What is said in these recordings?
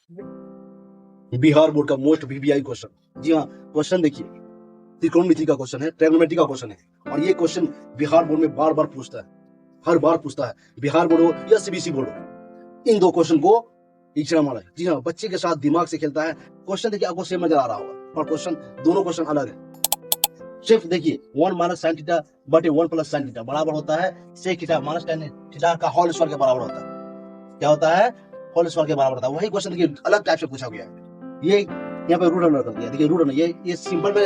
Bihar board का most VVI question. जी हाँ, question देखिए, त्रिकोणमिति का क्वेश्चन है, ट्रिग्नोमेट्री का क्वेश्चन है, और ये क्वेश्चन बिहार बोर्ड में बार बार पूछता है, हर बार पूछता है। बिहार बोर्ड हो या सीबीएसई बोर्ड हो, इन दो क्वेश्चन को एग्जाम वाला है। जी हाँ, बच्चे के साथ दिमाग से खेलता है। क्वेश्चन देखिए, आपको सेम नजर आ रहा होगा, और क्वेश्चन दोनों क्वेश्चन अलग है। सिर्फ देखिए, 1 माइनस साइन थीटा बटे 1 प्लस साइन थीटा बराबर होता है sec theta minus tan theta का होल स्क्वायर के बराबर होता है। क्या होता है? होल स्क्वायर के बराबर होता है। वही क्वेश्चन देखिए अलग टाइप से पूछा गया है। ये यहाँ पे रूट अंडर कर दिया, देखिए रूट अंडर, ये सिंपल में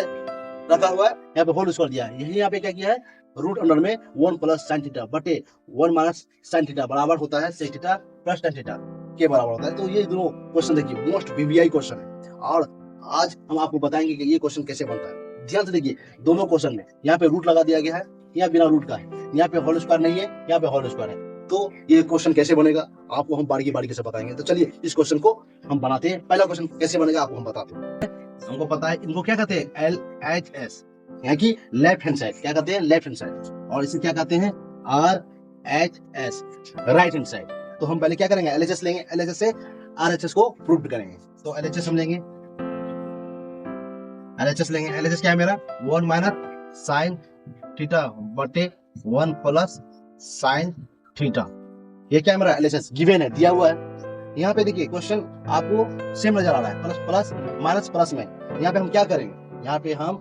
रखा हुआ है, यहाँ पे होल स्क्वायर दिया है। यही यहाँ पे क्या किया है, रूट अंडर में 1 प्लस साइन थीटा बटे 1 माइनस साइन थीटा बराबर होता है sec theta plus tan theta के बराबर होता है। तो ये दोनों क्वेश्चन देखिए मोस्ट वीवीआई क्वेश्चन है, और आज हम आपको बताएंगे कि ये क्वेश्चन कैसे बनता है। ध्यान से देखिए, दोनों क्वेश्चन में यहाँ पे रूट लगा दिया गया है, यहाँ बिना रूट का है, यहाँ पे होल स्क्वायर नहीं है, यहाँ पे होल स्क्वायर है। तो ये क्वेश्चन कैसे बनेगा आपको हम बारीकी बारीकी से बताएंगे। तो चलिए इस क्वेश्चन को हम बनाते हैं। पहला क्वेश्चन कैसे बनेगा आपको हम बताते हैं। हमको पता है इनको क्या कहते हैं, LHS, यहाँ की लेफ्ट हैंड साइड क्या कहते हैं, लेफ्ट हैंड साइड, और इसे क्या कहते हैं, RHS, राइट हैंड साइड। तो हम पहले क्या करेंगे, LHS लेंगे, LHS से RHS को प्रूव करेंगे। तो LHS हम लेंगे, LHS लेंगे। LHS क्या है मेरा, 1 माइनस साइन थीटा बटे 1 प्लस साइन थीटा। ये क्या है मेरा LHS, गिवन है, दिया हुआ है। यहाँ पे देखिए क्वेश्चन आपको सेम नजर आ रहा है, प्लस प्लस माइनस प्लस में। यहाँ पे हम क्या करेंगे, यहाँ पे हम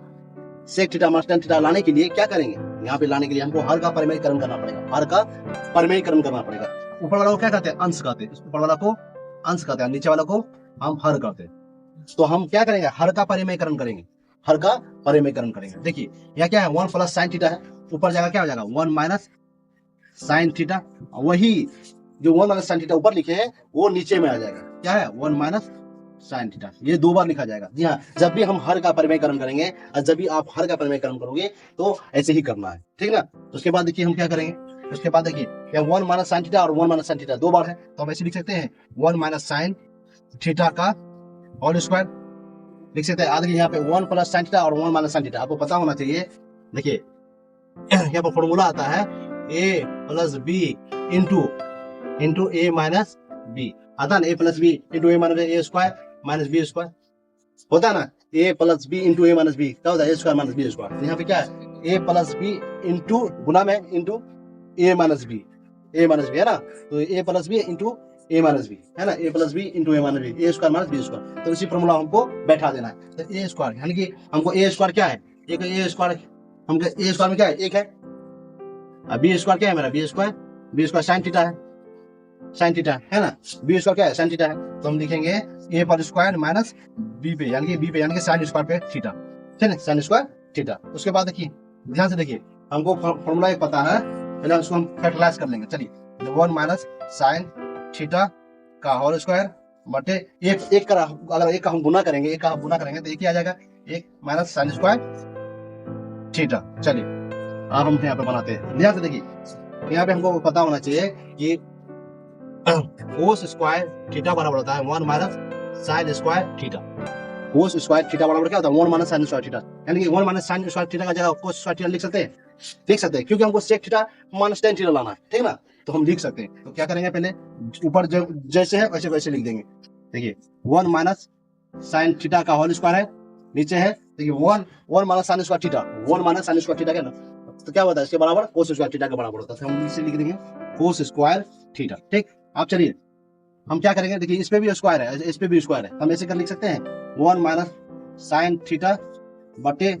sec theta minus tan theta लाने के लिए क्या करेंगे, यहाँ पे लाने के लिए हमको हर का परिमेयकरण करना पड़ेगा, हर का परिमेयकरण करना पड़ेगा। ऊपर वाला को क्या कहते हैं, अंश कहते हैं, ऊपर वाला को अंश कहते हैं, नीचे वाला को हम हर कहते हैं। तो हम क्या करेंगे, हर का परिमेयकरण करेंगे, हर का परिमेयकरण करेंगे। देखिए यहाँ क्या है, 1 प्लस साइन थीटा है, ऊपर जाएगा क्या हो जाएगा, 1 माइनस साइन थीटा। वही जो 1 माइनस साइन थीटा ऊपर लिखे हैं वो नीचे में आ जाएगा, क्या है, 1 माइनस साइन थीटा। ये दो बार लिखा जाएगा। जी हाँ, जब भी हम हर का परिमेयकरण करेंगे, और जब भी आप हर का परिमेयकरण करोगे तो ऐसे ही करना है, ठीक ना। तो उसके बाद देखिए हम क्या करेंगे, उसके बाद देखिए यहाँ 1 माइनस साइन थीटा और 1 माइनस साइन थीटा दो बार है, तो हम ऐसे लिख सकते हैं 1 माइनस साइन थीटा का होल स्क्वायर लिख सकते हैं। आगे यहाँ पे 1 प्लस साइन थीटा और 1 माइनस साइन थीटा आपको पता होना चाहिए। देखिए यहाँ पर फॉर्मूला आता है a plus B into A minus B, आता है ना, a plus B into A minus A square minus B square, होता है ना, a plus B into A minus B, क्या होता है, A square minus B square. यहाँ पे क्या है, a प्लस बी इंटू गुना में इंटू ए माइनस बी, है ना। तो a plus B into A minus B है ना, a plus B into A minus B, A square minus B square. तो इसी फॉर्मूला हमको बैठा देना है। तो ए स्क्वायर यानी कि हमको ए स्क्वायर क्या है, एक ए स्क्वायर, हमको ए स्क्वायर में क्या है, एक है। अब बी स्क्वायर क्या है मेरा, बी स्क्वायर साइन थीटा है, साइन थीटा है ना, बी स्क्वायर क्या है, साइन थीटा है। तो हम लिखेंगे ए पर स्क्वायर माइनस बी पे यानी कि साइन स्क्वायर पे थीटा, ठीक है, साइन स्क्वायर थीटा। उसके बाद देखिए ध्यान से देखिए, हमको फॉर्मूला एक पता है, पहले उसको हम फैक्टराइज कर लेंगे। चलिए 1 माइनस साइन थीटा का होल स्क्वायर बटे एक का, अगर एक का हम गुना करेंगे, एक का हम गुना करेंगे तो एक ही आ जाएगा, 1 माइनस साइन स्क्वायर थीटा। चलिए अब हम यहाँ पे बनाते हैं। ध्यान से देखिए, यहाँ पे हमको पता होना चाहिए कि कोस स्क्वायर थीटा बराबर होता है 1 minus sine square theta. Cos square theta बराबर क्या होता है, 1 माइनस साइन स्क्वायर थीटा, यानी कि 1 माइनस साइन स्क्वायर थीटा का जगह कोस स्क्वायर थीटा लिख सकते हैं, क्योंकि हमको sec theta minus tan theta लाना है, ठीक ना। तो हम लिख सकते हैं। तो क्या करेंगे, पहले ऊपर जैसे है वैसे वैसे लिख देंगे। देखिए 1 माइनस साइन थीटा का होल स्क्वायर है, नीचे है देखिए 1 minus sine square theta, 1 minus sine square theta क्या ना, तो क्या होता है इसके बराबर कोस स्क्वायर थीटा के बराबर होता है। तो हम इसे लिख देंगे कोस स्क्वायर थीटा, ठीक। अब चलिए हम क्या करेंगे, देखिए इस पे भी स्क्वायर है, इस पे भी स्क्वायर है, हम ऐसे कर लिख सकते हैं 1 माइनस साइन थीटा बटे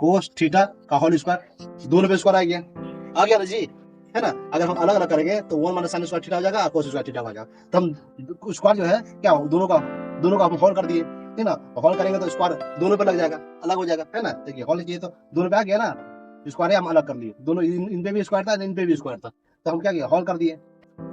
कोस थीटा का होल स्क्वायर, दोनों पे स्क्वायर आ गया ना जी, है ना। अगर हम अलग अलग करेंगे तो 1 माइनस साइन स्क्वायर थीटा हो जाएगा, कोस स्क्वायर थीटा हो जाएगा। तो हम स्क्वायर जो है क्या, दोनों का हम होल कर दिए, ठीक ना। होल करेंगे तो स्क्वायर दोनों पे लग जाएगा, अलग हो जाएगा, है ना। देखिए होल किए तो दोनों पे आ गया ना, स्क्वायर हम अलग कर लिए, दोनों इन पे भी स्क्वायर था, इन पे भी स्क्वायर था, तो हम क्या किया, होल कर दिए।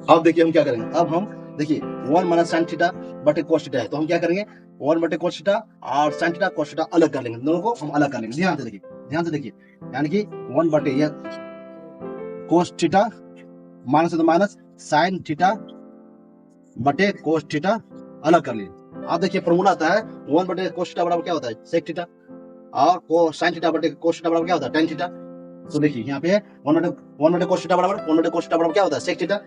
अब देखिए हम क्या करेंगे, अब हम देखिए 1 माइनस साइन थीटा बटे कोस थीटा है, तो हम क्या करेंगे 1 बटे कोस थीटा और साइन थीटा कोस थीटा अलग कर लेंगे, दोनों को हम अलग कर लेंगे। ध्यान से देखिए यानी कि 1 बटे ये कोस थीटा माइनस है तो माइनस साइन थीटा बटे कोस थीटा अलग कर लिए। अब देखिए फॉर्मूला आता है 1 बटे कोस थीटा बराबर क्या होता है, सेक थीटा, और साइन थीटा बटे कोस थीटा बराबर क्या होता है, टेन थीटा। तो देखिए यहाँ पे 1 बटे कोस थीटा बराबर 1 बटे कोस थीटा बराबर क्या होता है, सेक थीटा।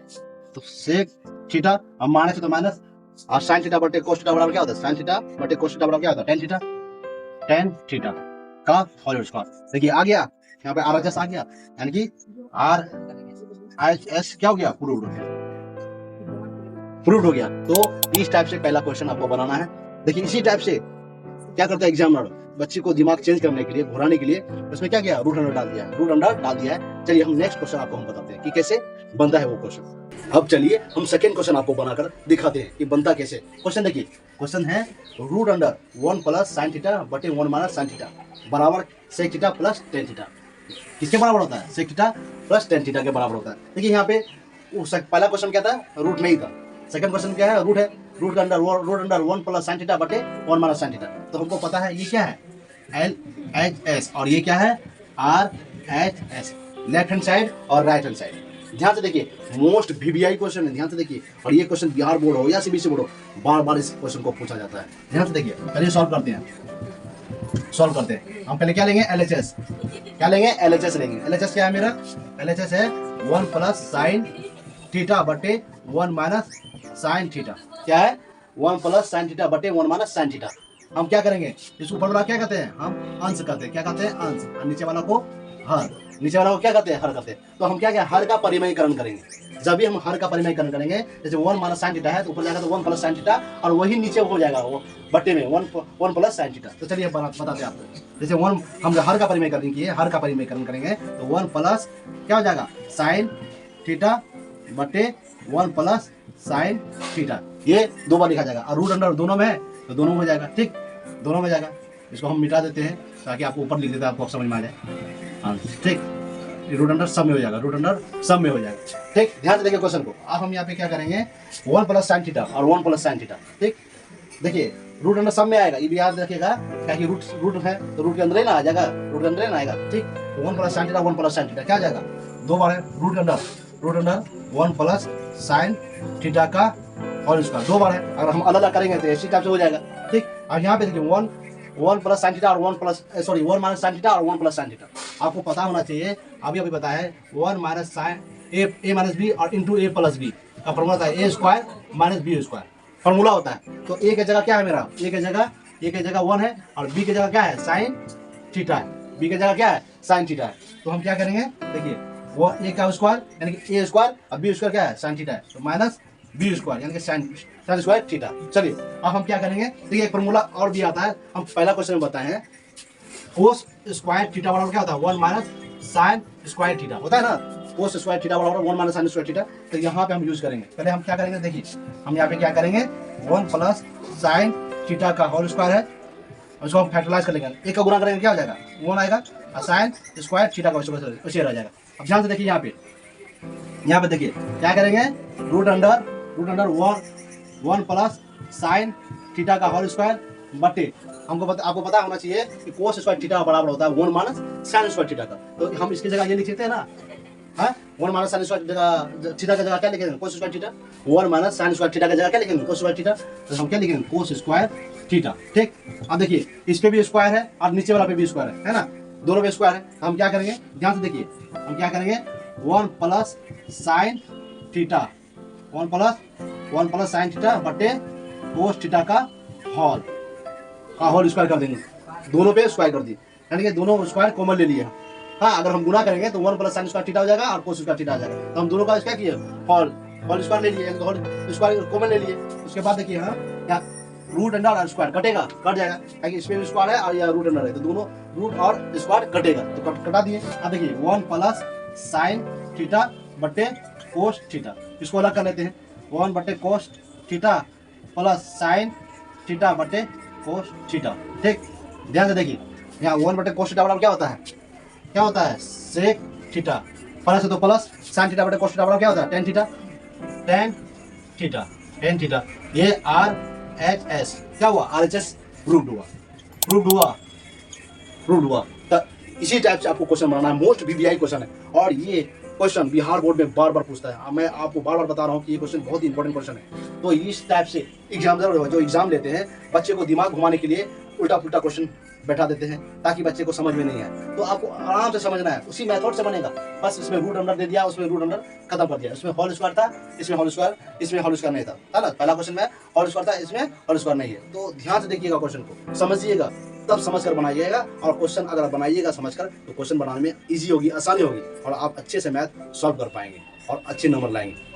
तो सेक थीटा अब माइनस है तो माइनस और साइन थीटा बटे कोस थीटा बराबर क्या होता है, साइन थीटा बटे कोस थीटा बराबर क्या होता है, टेन थीटा का होल स्क्वायर। देखिए आ गया यहाँ पे RHS आ गया, यानी कि RHS क्या हो गया, प्रूव्ड हो गया, प्रूव्ड हो गया। तो इस टाइप से पहला क्वेश्चन आपको बनाना है। देखिए इसी टाइप से क्या करता है एग्जामिनर, बच्चे को दिमाग चेंज करने के लिए, घुराने के लिए उसमें क्या किया, रूट अंडर डाल दिया, रूट अंडर डाल दिया है। चलिए हम नेक्स्ट क्वेश्चन आपको हम बताते हैं कि कैसे बनता है वो क्वेश्चन। अब चलिए हम सेकंड क्वेश्चन आपको बनाकर दिखाते हैं कि बनता कैसे। क्वेश्चन देखिए, क्वेश्चन है root under 1 plus sine theta बटे 1 माइनस साइन थीटा बराबर sec theta plus tan theta. किसके बराबर होता है, sec theta plus tan theta के बराबर होता है। देखिए यहाँ पे पहला क्वेश्चन क्या था, रूट नहीं था। सेकंड क्वेश्चन क्या है, रूट है, root under 1 plus sine theta बटे 1 माइनस साइन थीटा। तो हमको पता है ये क्या है, LHS, और ये क्या है, RHS, लेफ्ट हैंड साइड और राइट हैंड साइड। ध्यान से देखिए, मोस्ट VBI क्वेश्चन है, ध्यान से देखिए। और ये क्वेश्चन बिहार बोर्ड हो या CBSE बोर्ड हो, बार बार इस क्वेश्चन को पूछा जाता है। ध्यान से देखिए, चलिए सॉल्व करते हैं, सॉल्व करते हैं। हम पहले क्या लेंगे, LHS, क्या लेंगे, LHS लेंगे। LHS क्या है मेरा, LHS है 1 प्लस साइन थीटा बटे 1 माइनस साइन थीटा। क्या है, 1 प्लस साइन थीटा बटे 1 माइनस साइन थीटा। हम क्या करेंगे, इसको ऊपर वाला क्या कहते हैं, हम अंश कहते हैं, क्या कहते हैं, अंश, और नीचे वाला को हर, नीचे वाला को क्या कहते हैं, हर कहते हैं। तो हम क्या क्या हर का परिमयीकरण करेंगे। जब भी हम हर का परिमयीकरण करेंगे, जैसे 1 माइनस साइन थीटा है तो ऊपर जाएगा तो 1 प्लस साइन थीटा, और वही नीचे हो जाएगा वो बट्टे में 1 प्लस साइन थीटा। तो चलिए बताते हैं आपको। जैसे 1 हम हर का परिमयीकरण किए, हर का परिमयीकरण करेंगे तो 1 प्लस क्या हो जाएगा, साइन थीटा बटे 1 प्लस साइन थीटा, ये 2 बार लिखा जाएगा। और रूट अंडर दोनों में है तो दोनों में हो जाएगा, ठीक, दोनों में जाएगा। इसको हम मिटा देते हैं ताकि आपको ऊपर लिख देते हैं, आपको समझ में आ जाए। हाँ ठीक, रूट अंडर सब में हो जाएगा, रूट अंडर सब में हो जाएगा, ठीक। ध्यान से देखिए क्वेश्चन को। अब हम यहाँ पे क्या करेंगे, 1 प्लस साइन थीटा और 1 प्लस साइन थीटा, ठीक। देखिए रूट अंडर सब में आएगा, ये भी याद रखिएगा, क्या कि रूट है तो रूट के अंदर ही ना आ जाएगा, रूट के अंदर ही ना आएगा, ठीक। तो 1 plus sine theta 1 plus sine theta क्या आ जाएगा, 2 बार है, root under 1 plus sine theta का होल स्क्वायर 2 बार है। अगर हम अलग अलग करेंगे तो इसी टाइप से हो जाएगा, ठीक। अब यहाँ पे देखिए 1 प्लस साइन थीटा और 1 माइनस साइन थीटा और 1 प्लस साइन थीटा। आपको पता होना चाहिए, अभी बताया है 1 minus sine A minus B और इंटू ए प्लस बी का फॉर्मूला होता है, A square minus B square formula होता है। तो ए की जगह क्या है मेरा, ए की जगह 1 है और बी की जगह क्या है, साइन थीटा है, बी की जगह क्या है, साइन थीटा है। तो हम क्या करेंगे, देखिए वो ए का स्क्वायर यानी कि ए स्क्वायर और बी स्क्वायर क्या है, साइन थीटा है, तो माइनस बी स्क्वायर यानी कि साइन स्क्वायर थीटा। चलिए अब हम क्या करेंगे, देखिए एक फॉर्मूला और भी आता है, हम पहला क्वेश्चन में बताए हैं, कोस स्क्वायर थीटा बराबर क्या होता है, 1 माइनस साइन स्क्वायर थीटा होता है ना, कोस स्क्वायर थीटा बराबर 1 माइनस साइन स्क्वायर थीटा। तो यहाँ पे हम यूज करेंगे, पहले हम क्या करेंगे, देखिए हम यहाँ पे क्या करेंगे, 1 प्लस साइन थीटा का होल स्क्वायर है, उसको हम फैक्टराइज कर लेंगे, एक का गुणा करेंगे क्या हो जाएगा, 1 आएगा, और साइन स्क्वायर थीटा का वैसे रह जाएगा। अब ध्यान से देखिए यहाँ पे देखिए क्या करेंगे, root under 1 plus sine theta का होल स्क्वायर बटे, आपको पता होना चाहिए कि कोस स्क्वायर थीटा बराबर होता है 1 माइनस साइन स्क्वायर थीटा का। तो हम इसकी जगह ये लिख सकते हैं ना, हाँ 1 माइनस साइन स्क्वायर थीटा की जगह क्या लिखेंगे, cos square theta, 1 minus sine square theta की जगह क्या लिखेंगे, कोस स्क्वायर थीटा। तो हम क्या लिखेंगे, कोस स्क्वायर थीटा, ठीक। अब देखिए इस पे भी स्क्वायर है और नीचे वाला पे भी स्क्वायर है ना, दोनों पे स्क्वायर है। हम क्या करेंगे, ध्यान से देखिए, हम क्या करेंगे, 1 plus sine theta 1 plus sine theta बटे कोस थीटा का होल स्क्वायर कर देंगे, दोनों पे स्क्वायर कर दिए, यानी कि दोनों स्क्वायर कॉमन ले लिए। हाँ अगर हम गुना करेंगे तो 1 प्लस साइन स्क्वायर थीटा हो जाएगा और कोस स्क्वायर थीटा आ जाएगा। तो हम दोनों का क्या किए, होल स्क्वायर ले लिए, होल स्क्वायर कॉमन ले लिए। उसके बाद देखिए हाँ क्या, रूट अंडर और स्क्वायर कट जाएगा, क्योंकि इसमें भी स्क्वायर है और यह रूट अंडर है, तो दोनों रूट और स्क्वायर कटेगा, तो कटा दिए। अब देखिए 1 प्लस साइन थीटा बटे कोस थीटा, इसको अलग कर लेते हैं, 1 बटे cos theta plus sine theta बटे कोस थीटा, ठीक। ध्यान से देखिए यहाँ 1 बटे कोस थीटा बराबर क्या होता है, सेक थीटा, प्लस है तो प्लस, साइन थीटा बटे कोस थीटा बराबर क्या होता है, टेन थीटा। ये RHS क्या हुआ, RHS प्रूव्ड हुआ। तो इसी टाइप से आपको क्वेश्चन बनाना है, मोस्ट VBI क्वेश्चन है, और ये क्वेश्चन बिहार बोर्ड में बार बार पूछता है। मैं आपको बार बार बता रहा हूँ कि ये क्वेश्चन बहुत ही इंपॉर्टेंट क्वेश्चन है। तो इस टाइप से एग्जामिनर जो एग्जाम लेते हैं, बच्चे को दिमाग घुमाने के लिए उल्टा पुल्टा क्वेश्चन बैठा देते हैं ताकि बच्चे को समझ में नहीं आए। तो आपको आराम से समझना है, उसी मेथड से बनेगा। बस इसमें रूट अंडर दे दिया, उसमें रूट अंडर खत्म कर दिया। इसमें होल स्क्वायर था, इसमें होल स्क्वायर, इसमें होल स्क्वायर नहीं था, है ना। पहला क्वेश्चन में होल स्क्वायर था, इसमें होल स्क्वायर नहीं है। तो ध्यान से देखिएगा, क्वेश्चन को समझिएगा, तब समझ कर बनाइएगा। और क्वेश्चन अगर बनाइएगा समझकर तो क्वेश्चन बनाने में ईजी होगी, आसानी होगी, और आप अच्छे से मैथ सॉल्व कर पाएंगे और अच्छे नंबर लाएंगे।